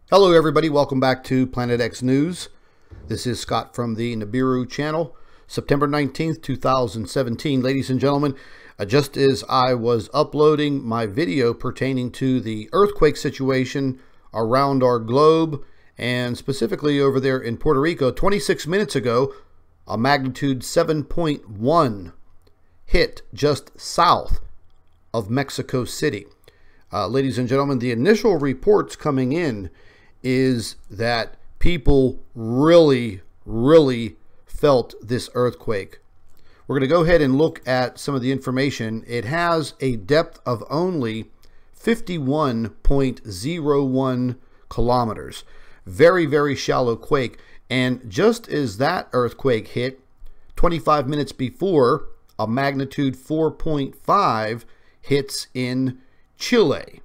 Hello everybody, welcome back to Planet X News. This is Scott from the Nibiru channel, September 19th, 2017. Ladies and gentlemen, just as I was uploading my video pertaining to the earthquake situation around our globe, and specifically over there in Puerto Rico, 26 minutes ago, a magnitude 7.1 hit just south of Mexico City. Ladies and gentlemen, the initial reports coming in is that people really felt this earthquake. We're going to go ahead and look at some of the information. It has a depth of only 51.01 kilometers. Very shallow quake. And just as that earthquake hit, 25 minutes before, a magnitude 4.5 hits in Chile.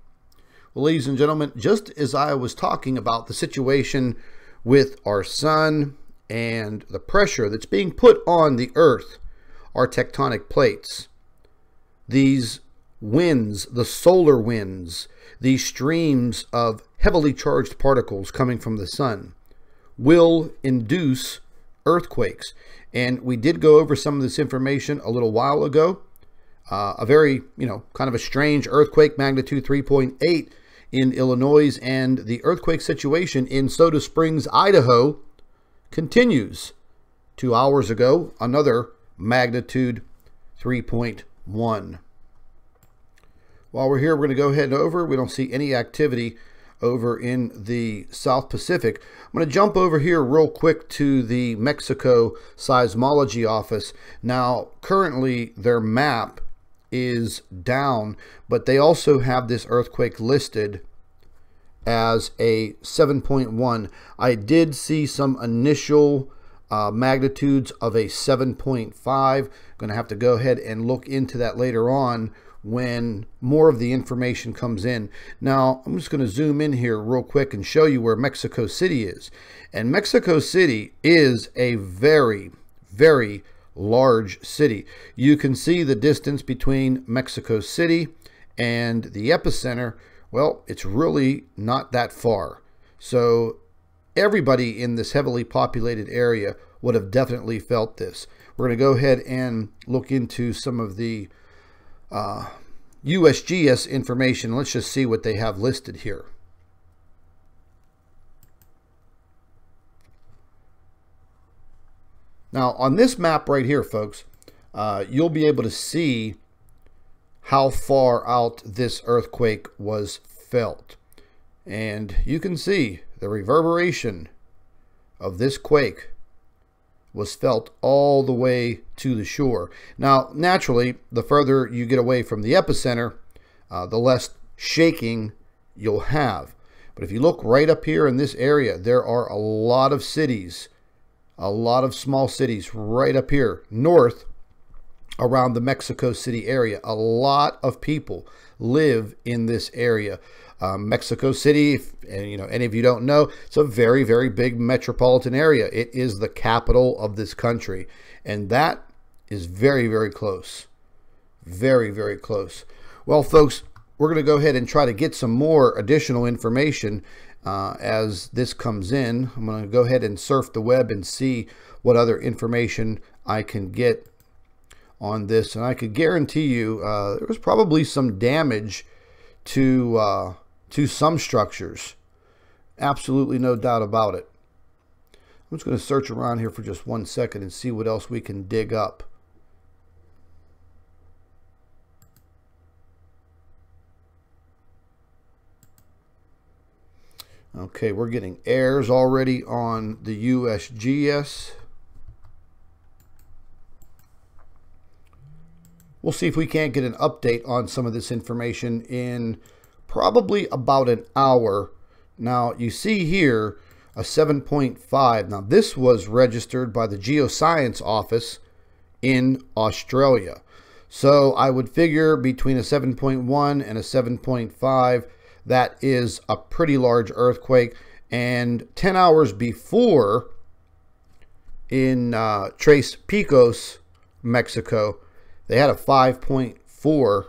Well, ladies and gentlemen, just as I was talking about the situation with our sun and the pressure that's being put on the earth, our tectonic plates, these winds, the solar winds, these streams of heavily charged particles coming from the sun will induce earthquakes. And we did go over some of this information a little while ago. A very, kind of a strange earthquake, magnitude 3.8 in Illinois, and the earthquake situation in Soda Springs, Idaho continues. 2 hours ago, another magnitude 3.1. While we're here, we're going to go ahead over. We don't see any activity over in the South Pacific. I'm going to jump over here real quick to the Mexico seismology office. Now, currently their map is down, but they also have this earthquake listed as a 7.1. I did see some initial magnitudes of a 7.5. Going to have to go ahead and look into that later on when more of the information comes in. Now, I'm just going to zoom in here real quick and show you where Mexico City is. And Mexico City is a very large city. You can see the distance between Mexico City and the epicenter. Well, it's really not that far. So everybody in this heavily populated area would have definitely felt this. We're going to go ahead and look into some of the USGS information. Let's just see what they have listed here. Now, on this map right here, folks, you'll be able to see how far out this earthquake was felt. And you can see the reverberation of this quake was felt all the way to the shore. Now, naturally, the further you get away from the epicenter, the less shaking you'll have. But if you look right up here in this area, there are a lot of cities, a lot of small cities right up here north around the Mexico City area. A lot of people live in this area. Mexico City, if any of you don't know, it's a very big metropolitan area. It is the capital of this country, and that is very close. Very close. Well, folks, we're going to go ahead and try to get some more additional information as this comes in. I'm going to go ahead and surf the web and see what other information I can get on this. And I could guarantee you there was probably some damage to some structures. Absolutely no doubt about it. I'm just going to search around here for just 1 second and see what else we can dig up. Okay, we're getting errors already on the USGS. We'll see if we can't get an update on some of this information in probably about an hour. Now, you see here a 7.5. Now, this was registered by the Geoscience Office in Australia. So I would figure between a 7.1 and a 7.5, that is a pretty large earthquake. And 10 hours before, in Tres Picos, Mexico, they had a 5.4,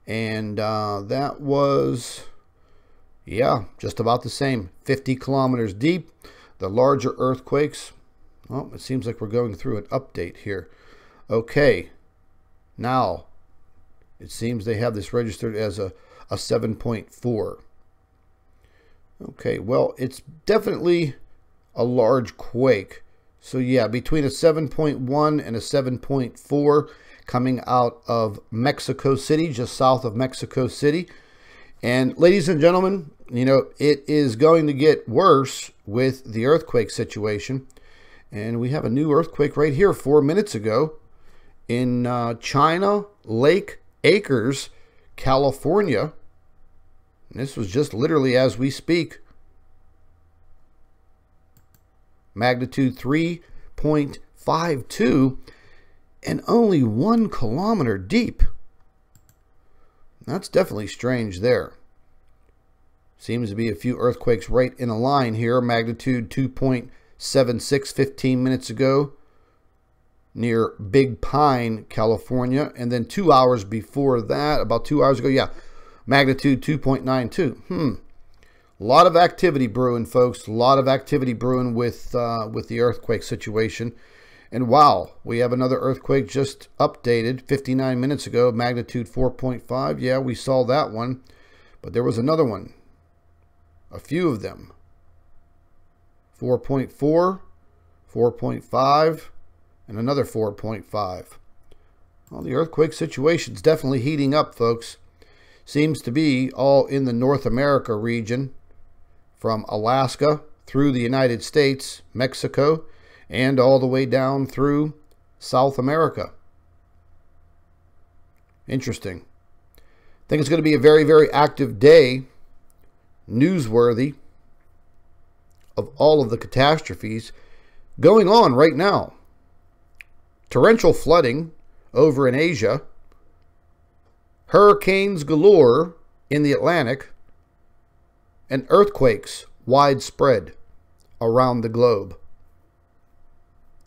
and that was Yeah, just about the same. 50 kilometers deep. The larger earthquakes, well, it seems like we're going through an update here. Okay, now it seems they have this registered as a 7.4. Okay, well, it's definitely a large quake. So yeah, between a 7.1 and a 7.4 coming out of Mexico City, just south of Mexico City. And ladies and gentlemen, you know, it is going to get worse with the earthquake situation. And we have a new earthquake right here 4 minutes ago in China Lake Acres, California. And this was just literally as we speak. Magnitude 3.52 and only 1 kilometer deep. That's definitely strange there. Seems to be a few earthquakes right in a line here. Magnitude 2.76 15 minutes ago near Big Pine, California. And then 2 hours before that, about 2 hours ago, yeah, magnitude 2.92. A lot of activity brewing, folks. A lot of activity brewing with the earthquake situation. And wow, we have another earthquake just updated 59 minutes ago, magnitude 4.5. Yeah, we saw that one. But there was another one. A few of them. 4.4, 4.5, and another 4.5. Well, the earthquake situation's definitely heating up, folks. Seems to be all in the North America region, from Alaska through the United States, Mexico, and all the way down through South America. Interesting. I think it's going to be a very, very active day, newsworthy, of all of the catastrophes going on right now. Torrential flooding over in Asia, hurricanes galore in the Atlantic, and earthquakes widespread around the globe.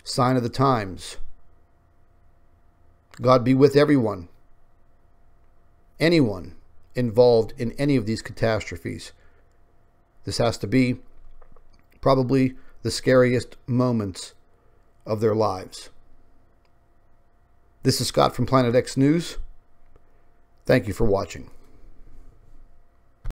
Sign of the times. God be with everyone. Anyone involved in any of these catastrophes. This has to be probably the scariest moments of their lives. This is Scott from Planet X News. Thank you for watching.